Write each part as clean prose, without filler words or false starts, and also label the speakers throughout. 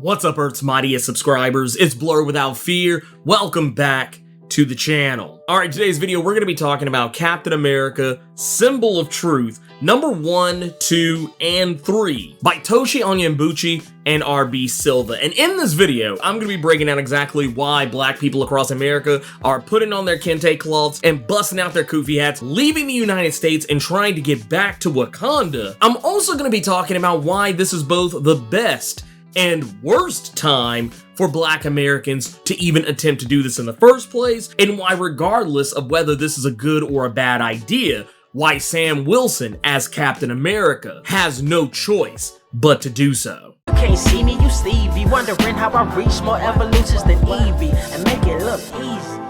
Speaker 1: What's up, Earth's mightiest subscribers? It's Blerd without fear. Welcome back to the channel. Alright, today's video we're going to be talking about Captain America, Symbol of Truth, number 1, 2, and 3 by Toshi Onyenbuchi and RB Silva. And in this video, I'm going to be breaking down exactly why black people across America are putting on their kente cloths and busting out their kufi hats, leaving the United States and trying to get back to Wakanda. I'm also going to be talking about why this is both the best and worst time for black Americans to even attempt to do this in the first place, and why, regardless of whether this is a good or a bad idea, why Sam Wilson as Captain America has no choice but to do so.
Speaker 2: You can't see me, you Stevie, wondering how I reach more evolutions than Evie and make it look easy.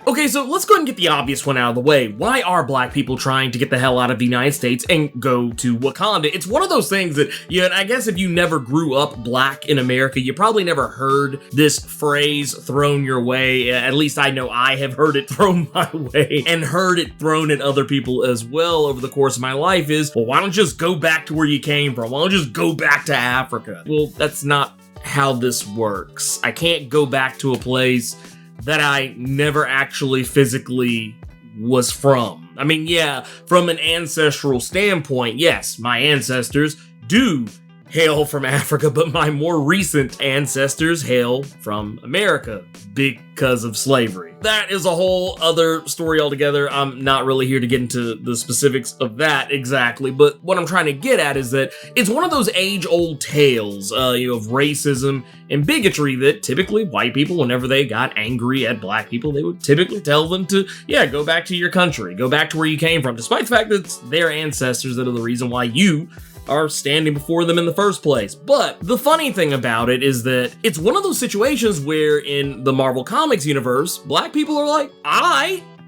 Speaker 1: Okay, so let's go ahead and get the obvious one out of the way. Why are black people trying to get the hell out of the United States and go to Wakanda? It's one of those things that, I guess if you never grew up black in America, you probably never heard this phrase thrown your way. At least I know I have heard it thrown my way and heard it thrown at other people as well over the course of my life is, well, why don't you just go back to where you came from? Why don't you just go back to Africa? Well, that's not how this works. I can't go back to a place that I never actually physically was from. I mean, yeah, from an ancestral standpoint, yes, my ancestors do hail from Africa, but my more recent ancestors hail from America because of slavery. That is a whole other story altogether. I'm not really here to get into the specifics of that exactly, but what I'm trying to get at is that it's one of those age-old tales, of racism and bigotry that typically white people, whenever they got angry at black people, they would typically tell them to, go back to your country, go back to where you came from, despite the fact that it's their ancestors that are the reason why you are standing before them in the first place. But the funny thing about it is that it's one of those situations where in the Marvel Comics universe, black people are like,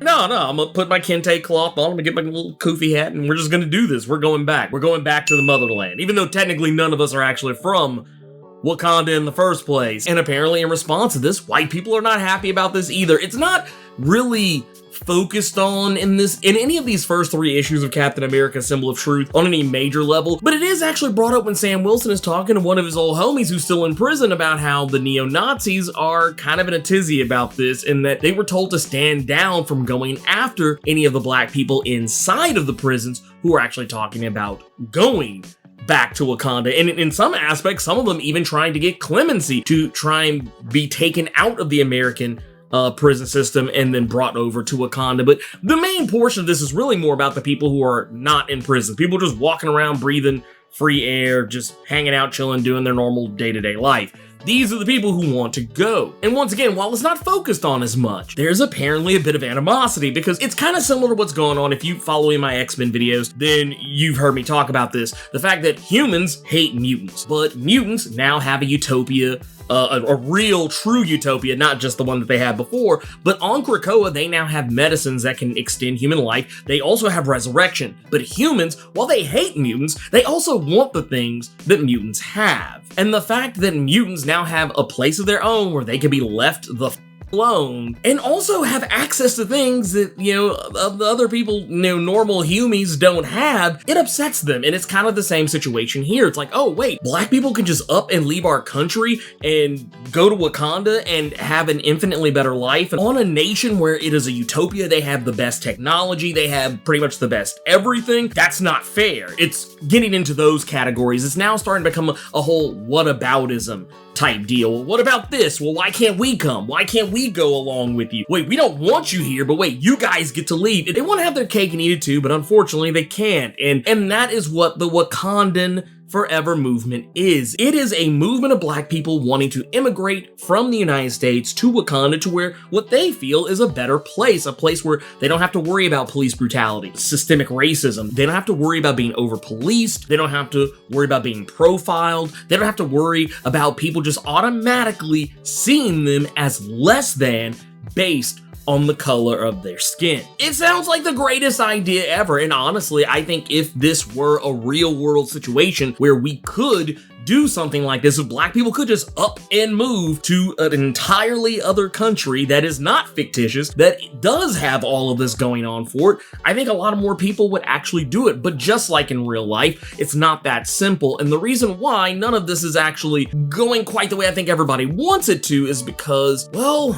Speaker 1: No, I'm gonna put my kente cloth on, I'm gonna get my little kufi hat, and we're just gonna do this. We're going back. We're going back to the motherland. Even though technically none of us are actually from Wakanda in the first place. And apparently in response to this, white people are not happy about this either. It's not really focused on in any of these first 3 issues of Captain America Symbol of Truth on any major level, but it is actually brought up when Sam Wilson is talking to one of his old homies who's still in prison about how the neo-Nazis are kind of in a tizzy about this and that they were told to stand down from going after any of the black people inside of the prisons who are actually talking about going back to Wakanda, and in some aspects, some of them even trying to get clemency to try and be taken out of the American prison system and then brought over to Wakanda. But the main portion of this is really more about the people who are not in prison. People just walking around, breathing free air, just hanging out, chilling, doing their normal day-to-day life. These are the people who want to go. And once again, while it's not focused on as much, there's apparently a bit of animosity because it's kind of similar to what's going on. If you follow in my X-Men videos, then you've heard me talk about this. The fact that humans hate mutants, but mutants now have a utopia, a real, true utopia, not just the one that they had before, but on Krakoa, they now have medicines that can extend human life. They also have resurrection, but humans, while they hate mutants, they also want the things that mutants have. And the fact that mutants now have a place of their own where they can be left the alone and also have access to things that, the other people, normal humies don't have, it upsets them. And it's kind of the same situation here. It's like, oh wait, black people can just up and leave our country and go to Wakanda and have an infinitely better life. And on a nation where it is a utopia, they have the best technology, they have pretty much the best everything. That's not fair. It's getting into those categories. It's now starting to become a whole whataboutism type deal. What about this? Well, why can't we come? Why can't we go along with you? Wait, we don't want you here, but wait, you guys get to leave. They want to have their cake and eat it too, but unfortunately they can't. And that is what the Wakandan Forever movement is. It is a movement of black people wanting to immigrate from the United States to Wakanda to where what they feel is a better place, a place where they don't have to worry about police brutality, systemic racism. They don't have to worry about being over-policed. They don't have to worry about being profiled. They don't have to worry about people just automatically seeing them as less than based on the color of their skin. It sounds like the greatest idea ever, and honestly, I think if this were a real world situation where we could do something like this, if black people could just up and move to an entirely other country that is not fictitious, that does have all of this going on for it, I think a lot of more people would actually do it. But just like in real life, it's not that simple. And the reason why none of this is actually going quite the way I think everybody wants it to is because, well,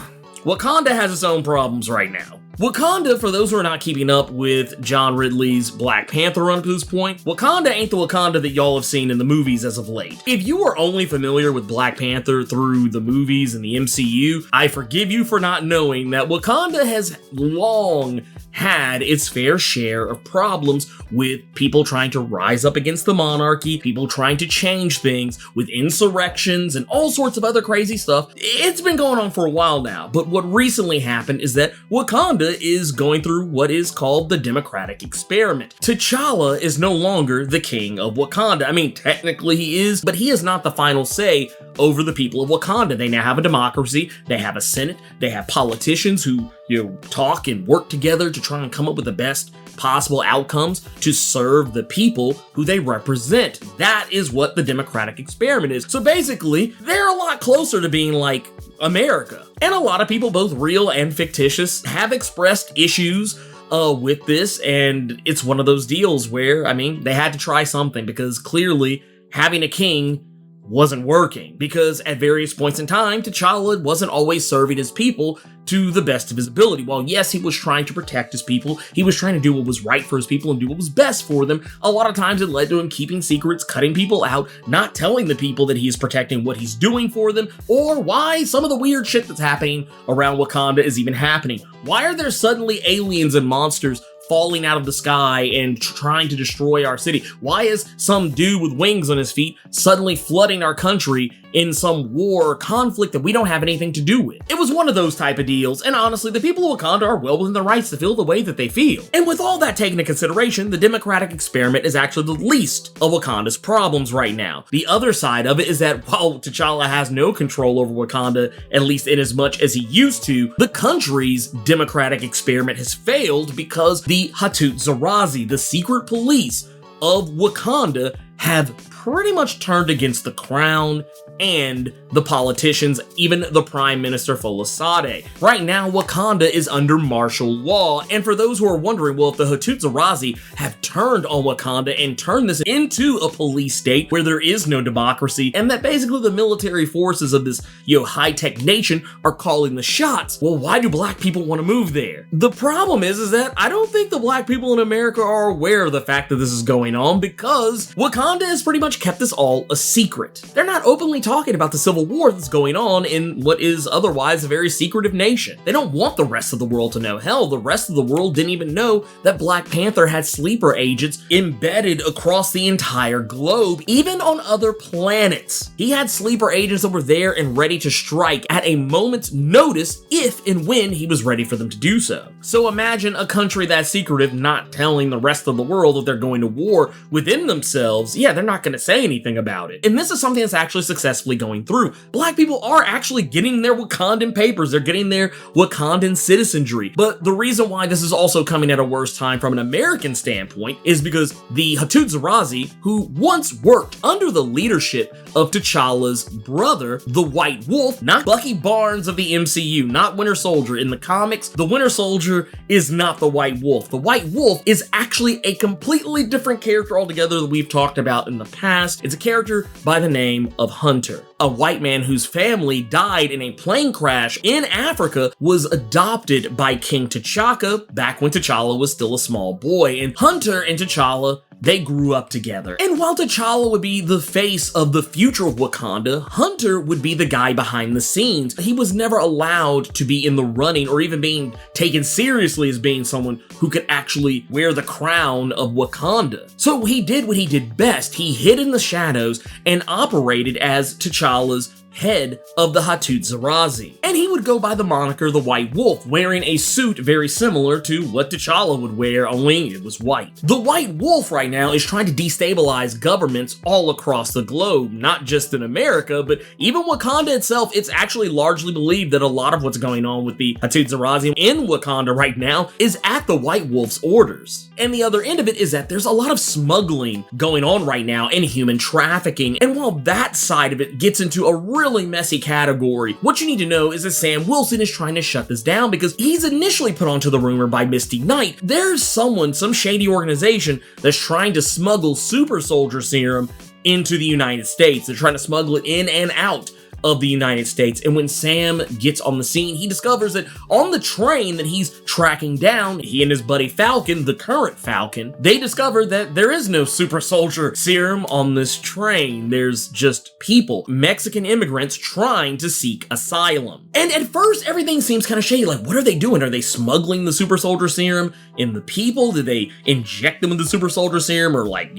Speaker 1: Wakanda has its own problems right now. Wakanda, for those who are not keeping up with John Ridley's Black Panther run to this point, Wakanda ain't the Wakanda that y'all have seen in the movies as of late. If you are only familiar with Black Panther through the movies and the MCU, I forgive you for not knowing that Wakanda has long had its fair share of problems with people trying to rise up against the monarchy, people trying to change things, with insurrections and all sorts of other crazy stuff. It's been going on for a while now, but what recently happened is that Wakanda is going through what is called the democratic experiment. T'Challa is no longer the king of Wakanda. I mean, technically he is, but he is not the final say over the people of Wakanda. They now have a democracy, they have a senate, they have politicians who, talk and work together to try and come up with the best possible outcomes to serve the people who they represent. That is what the democratic experiment is. So basically, they're a lot closer to being like America. And a lot of people, both real and fictitious, have expressed issues with this, and it's one of those deals where, I mean, they had to try something because clearly having a king wasn't working, because at various points in time, T'Challa wasn't always serving his people to the best of his ability. While yes, he was trying to protect his people, he was trying to do what was right for his people and do what was best for them, a lot of times it led to him keeping secrets, cutting people out, not telling the people that he is protecting what he's doing for them, or why some of the weird shit that's happening around Wakanda is even happening. Why are there suddenly aliens and monsters falling out of the sky and trying to destroy our city? Why is some dude with wings on his feet suddenly flooding our country in some war or conflict that we don't have anything to do with? It was one of those type of deals, and honestly, the people of Wakanda are well within their rights to feel the way that they feel. And with all that taken into consideration, the democratic experiment is actually the least of Wakanda's problems right now. The other side of it is that while T'Challa has no control over Wakanda, at least in as much as he used to, the country's democratic experiment has failed because the Hattusarazi, the secret police of Wakanda, have pretty much turned against the crown and the politicians, even the Prime Minister Folasade. Right now, Wakanda is under martial law, and for those who are wondering, well, if the Hattusarazi have turned on Wakanda and turned this into a police state where there is no democracy, and that basically the military forces of this, high-tech nation are calling the shots, well, why do black people want to move there? The problem is that I don't think the black people in America are aware of the fact that this is going on, because Wakanda has pretty much kept this all a secret. They're not openly talking about the civil war that's going on in what is otherwise a very secretive nation. They don't want the rest of the world to know. Hell, the rest of the world didn't even know that Black Panther had sleeper agents embedded across the entire globe, even on other planets. He had sleeper agents that were there and ready to strike at a moment's notice if and when he was ready for them to do so. So imagine a country that's secretive not telling the rest of the world that they're going to war within themselves. Yeah, they're not going to say anything about it. And this is something that's actually successfully going through. Black people are actually getting their Wakandan papers. They're getting their Wakandan citizenry. But the reason why this is also coming at a worse time from an American standpoint is because the Hattusarazi, who once worked under the leadership of T'Challa's brother, the White Wolf, not Bucky Barnes of the MCU, not Winter Soldier. In the comics, the Winter Soldier is not the White Wolf. The White Wolf is actually a completely different character altogether that we've talked about in the past. It's a character by the name of Hunter, a white man whose family died in a plane crash in Africa, was adopted by King T'Chaka back when T'Challa was still a small boy. And Hunter and T'Challa, they grew up together. And while T'Challa would be the face of the future of Wakanda, Hunter would be the guy behind the scenes. He was never allowed to be in the running or even being taken seriously as being someone who could actually wear the crown of Wakanda. So he did what he did best. He hid in the shadows and operated as T'Challa's head of the Hattusarazi. And he would go by the moniker the White Wolf, wearing a suit very similar to what T'Challa would wear, only it was white. The White Wolf right now is trying to destabilize governments all across the globe, not just in America, but even Wakanda itself. It's actually largely believed that a lot of what's going on with the Hattusarazi in Wakanda right now is at the White Wolf's orders. And the other end of it is that there's a lot of smuggling going on right now and human trafficking. And while that side of it gets into a really messy category, what you need to know is that Sam Wilson is trying to shut this down because he's initially put onto the rumor by Misty Knight. There's some shady organization that's trying to smuggle super soldier serum into the United States. They're trying to smuggle it in and out of the United States. And when Sam gets on the scene, he discovers that on the train that he's tracking down, he and his buddy Falcon, the current Falcon, they discover that there is no super soldier serum on this train. There's just people, Mexican immigrants trying to seek asylum. And at first, everything seems kind of shady. Like, what are they doing? Are they smuggling the super soldier serum in the people? Did they inject them with the super soldier serum, or like,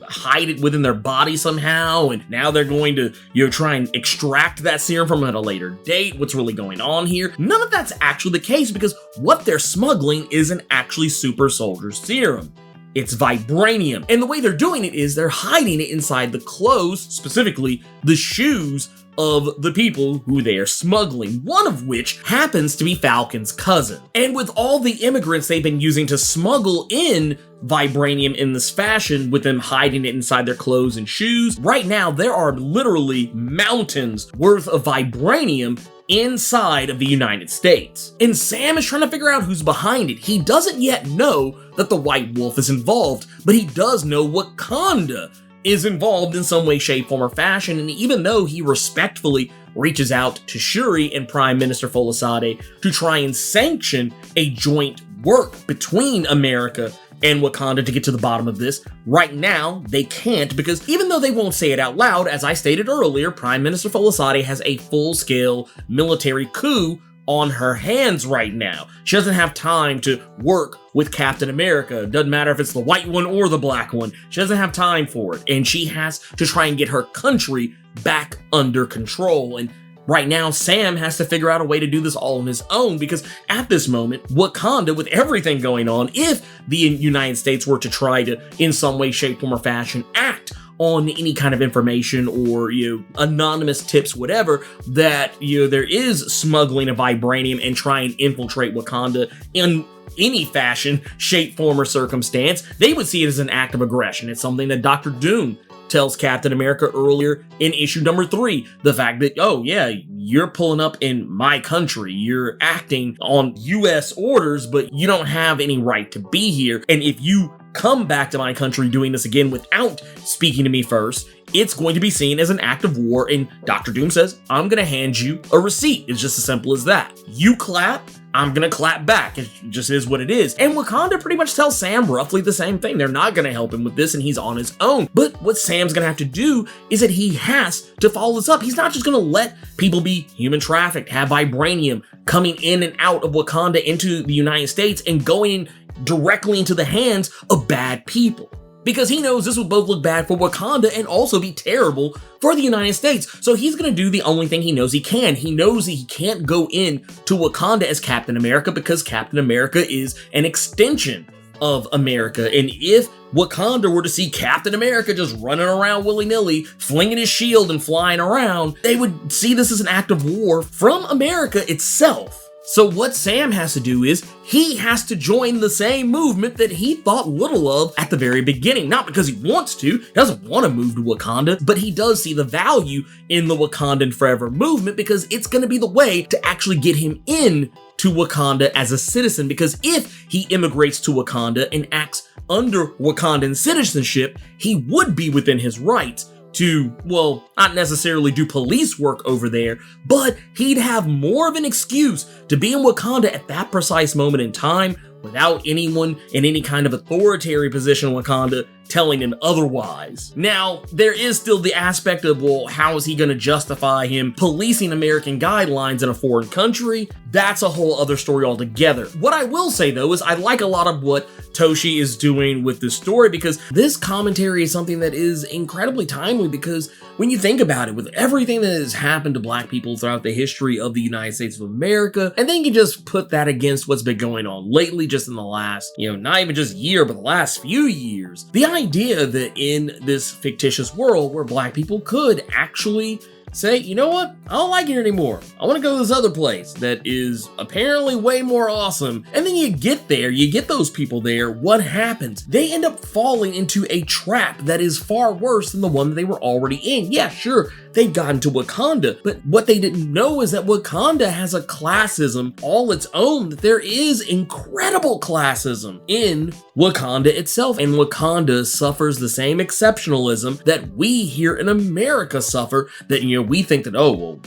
Speaker 1: hide it within their body somehow? And now they're going to, try and extract that serum from at a later date. What's really going on here? None of that's actually the case, because what they're smuggling isn't actually super soldier serum. It's vibranium. And the way they're doing it is they're hiding it inside the clothes, specifically the shoes of the people who they are smuggling, one of which happens to be Falcon's cousin. And with all the immigrants they've been using to smuggle in vibranium in this fashion, with them hiding it inside their clothes and shoes, right now there are literally mountains worth of vibranium inside of the United States. And Sam is trying to figure out who's behind it. He doesn't yet know that the White Wolf is involved, but he does know Wakanda is involved in some way, shape, form, or fashion. And even though he respectfully reaches out to Shuri and Prime Minister Folasade to try and sanction a joint work between America and Wakanda to get to the bottom of this, right now they can't, because even though they won't say it out loud, as I stated earlier, Prime Minister Folasade has a full-scale military coup on her hands right now. She doesn't have time to work with Captain America. Doesn't matter if it's the white one or the black one. She doesn't have time for it. And she has to try and get her country back under control. And right now, Sam has to figure out a way to do this all on his own, because at this moment, Wakanda, with everything going on, if the United States were to try to, in some way, shape, form, or fashion, act on any kind of information or, anonymous tips, whatever, that, there is smuggling of vibranium and try and infiltrate Wakanda in any fashion, shape, form, or circumstance, they would see it as an act of aggression. It's something that Dr. Doom tells Captain America earlier in issue number 3. The fact that, oh yeah, you're pulling up in my country, you're acting on US orders, but you don't have any right to be here. And if you come back to my country doing this again without speaking to me first, it's going to be seen as an act of war. And Dr. Doom says, I'm going to hand you a receipt. It's just as simple as that. You clap, I'm gonna clap back. It just is what it is. And Wakanda pretty much tells Sam roughly the same thing. They're not gonna help him with this, and he's on his own. But what Sam's gonna have to do is that he has to follow this up. He's not just gonna let people be human trafficked, have vibranium coming in and out of Wakanda into the United States and going directly into the hands of bad people. Because he knows this would both look bad for Wakanda and also be terrible for the United States. So he's going to do the only thing he knows he can. He knows that he can't go in to Wakanda as Captain America, because Captain America is an extension of America. And if Wakanda were to see Captain America just running around willy-nilly, flinging his shield and flying around, they would see this as an act of war from America itself. So what Sam has to do is he has to join the same movement that he thought little of at the very beginning. Not because he wants to, he doesn't want to move to Wakanda, but he does see the value in the Wakandan Forever movement, because it's going to be the way to actually get him in to Wakanda as a citizen. Because if he immigrates to Wakanda and acts under Wakandan citizenship, he would be within his rights to, well, not necessarily do police work over there, but he'd have more of an excuse to be in Wakanda at that precise moment in time without anyone in any kind of authoritarian position in Wakanda telling him otherwise. Now, there is still the aspect of, well, how is he going to justify him policing American guidelines in a foreign country? That's a whole other story altogether. What I will say, though, is I like a lot of what Toshi is doing with this story, because this commentary is something that is incredibly timely, because when you think about it, with everything that has happened to Black people throughout the history of the United States of America, and then you just put that against what's been going on lately, just in the last, not even just year, but the last few years, the idea that in this fictitious world where Black people could actually say, you know what, I don't like it anymore. I want to go to this other place that is apparently way more awesome. And then you get there, you get those people there, what happens? They end up falling into a trap that is far worse than the one that they were already in. Yeah, sure, they've gotten to Wakanda, but what they didn't know is that Wakanda has a classism all its own, that there is incredible classism in Wakanda itself, and Wakanda suffers the same exceptionalism that we here in America suffer, that, you know, we think that, oh, well,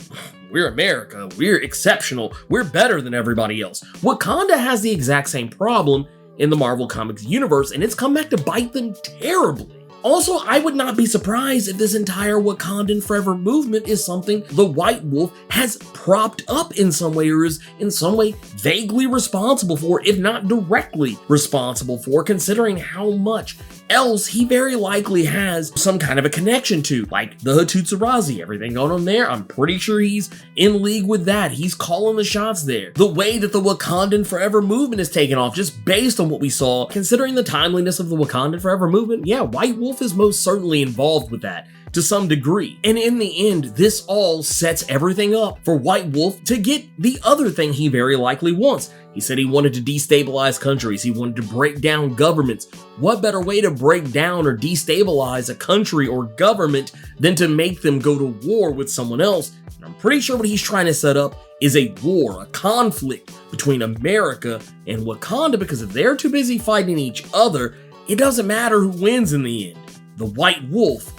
Speaker 1: we're America, we're exceptional, we're better than everybody else. Wakanda has the exact same problem in the Marvel Comics universe, and it's come back to bite them terribly. Also, I would not be surprised if this entire Wakandan Forever movement is something the White Wolf has propped up in some way, or is in some way vaguely responsible for, if not directly responsible for, considering how much else he very likely has some kind of a connection to, like the Hattusarazi, everything going on there. I'm pretty sure he's in league with that. He's calling the shots there. The way that the Wakandan Forever movement is taken off, just based on what we saw, considering the timeliness of the Wakandan Forever movement, yeah, White Wolf is most certainly involved with that to some degree. And in the end, this all sets everything up for White Wolf to get the other thing he very likely wants. He said he wanted to destabilize countries. He wanted to break down governments. What better way to break down or destabilize a country or government than to make them go to war with someone else? And I'm pretty sure what he's trying to set up is a war, a conflict between America and Wakanda, because if they're too busy fighting each other, it doesn't matter who wins in the end. The White Wolf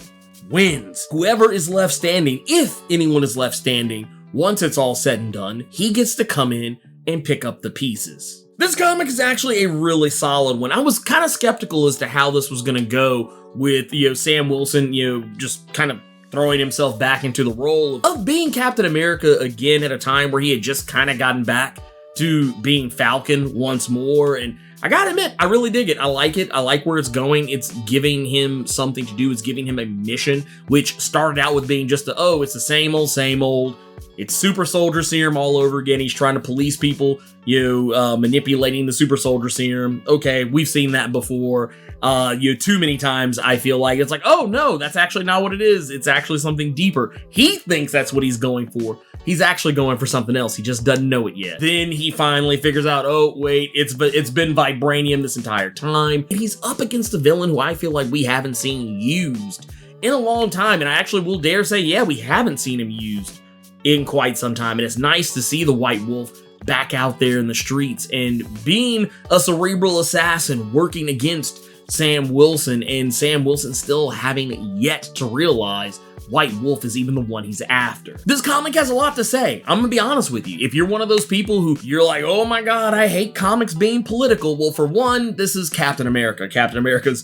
Speaker 1: wins. Whoever is left standing, if anyone is left standing, once it's all said and done, he gets to come in and pick up the pieces. This comic is actually a really solid one. I was kind of skeptical as to how this was going to go with, you know, Sam Wilson, you know, just kind of throwing himself back into the role of being Captain America again at a time where he had just kind of gotten back to being Falcon once more. And I gotta admit, I really dig it. I like it. I like where it's going. It's giving him something to do. It's giving him a mission, which started out with being just it's the same old, same old. It's super soldier serum all over again. He's trying to police people, manipulating the super soldier serum. Okay, we've seen that before. Too many times I feel like it's like, oh no, that's actually not what it is. It's actually something deeper. He thinks that's what he's going for. He's actually going for something else. He just doesn't know it yet. Then he finally figures out, oh wait, it's been vibranium this entire time. And he's up against a villain who I feel like we haven't seen used in a long time. And I actually will dare say, yeah, we haven't seen him used in quite some time. And it's nice to see the White Wolf back out there in the streets and being a cerebral assassin working against Sam Wilson, and Sam Wilson still having yet to realize White Wolf is even the one he's after. This comic has a lot to say. I'm gonna be honest with you. If you're one of those people who you're like, oh my god, I hate comics being political, well, for one, this is Captain America. Captain America's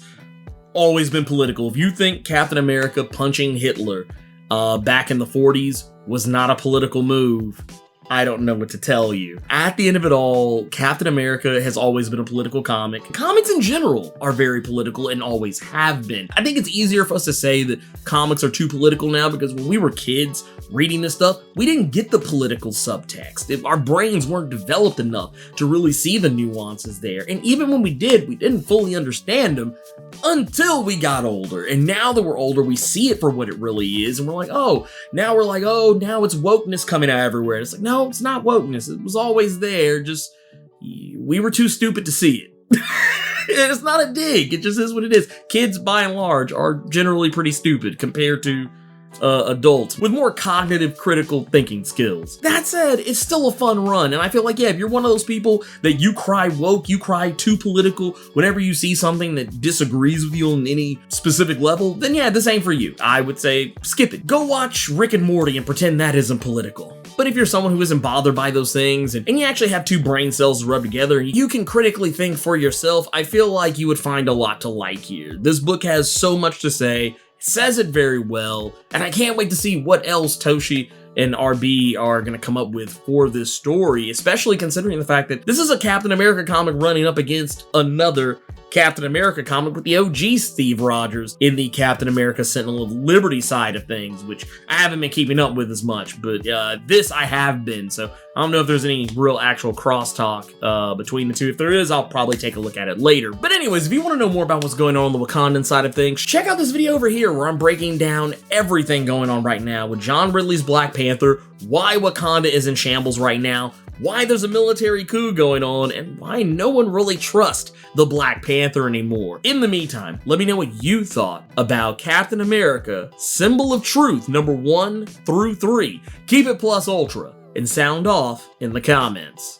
Speaker 1: always been political. If you think Captain America punching Hitler back in the 40s was not a political move, I don't know what to tell you. At the end of it all, Captain America has always been a political comic. Comics in general are very political and always have been. I think it's easier for us to say that comics are too political now because when we were kids reading this stuff, we didn't get the political subtext. Our brains weren't developed enough to really see the nuances there. And even when we did, we didn't fully understand them until we got older. And now that we're older, we see it for what it really is. And we're like, oh, now it's wokeness coming out everywhere. It's like, no, it's not wokeness. It was always there. Just, we were too stupid to see it. It's not a dig. It just is what it is. Kids, by and large, are generally pretty stupid compared to adults with more cognitive critical thinking skills. That said, it's still a fun run, and I feel like, yeah, if you're one of those people that you cry woke, you cry too political whenever you see something that disagrees with you on any specific level, then yeah, this ain't for you. I would say skip it. Go watch Rick and Morty and pretend that isn't political. But if you're someone who isn't bothered by those things, and you actually have two brain cells to rub together, and you can critically think for yourself, I feel like you would find a lot to like here. This book has so much to say, says it very well, and I can't wait to see what else Toshi and RB are going to come up with for this story, especially considering the fact that this is a Captain America comic running up against another Captain America comic with the OG Steve Rogers in the Captain America Sentinel of Liberty side of things, which I haven't been keeping up with as much, but this I have been, so I don't know if there's any real actual crosstalk between the two. If there is, I'll probably take a look at it later. But anyways, if you want to know more about what's going on the Wakandan side of things, check out this video over here where I'm breaking down everything going on right now with John Ridley's Black Panther, why Wakanda is in shambles right now, why there's a military coup going on, and why no one really trusts the Black Panther anymore. In the meantime, let me know what you thought about Captain America, Symbol of Truth, number 1 through 3. Keep it plus ultra, and sound off in the comments.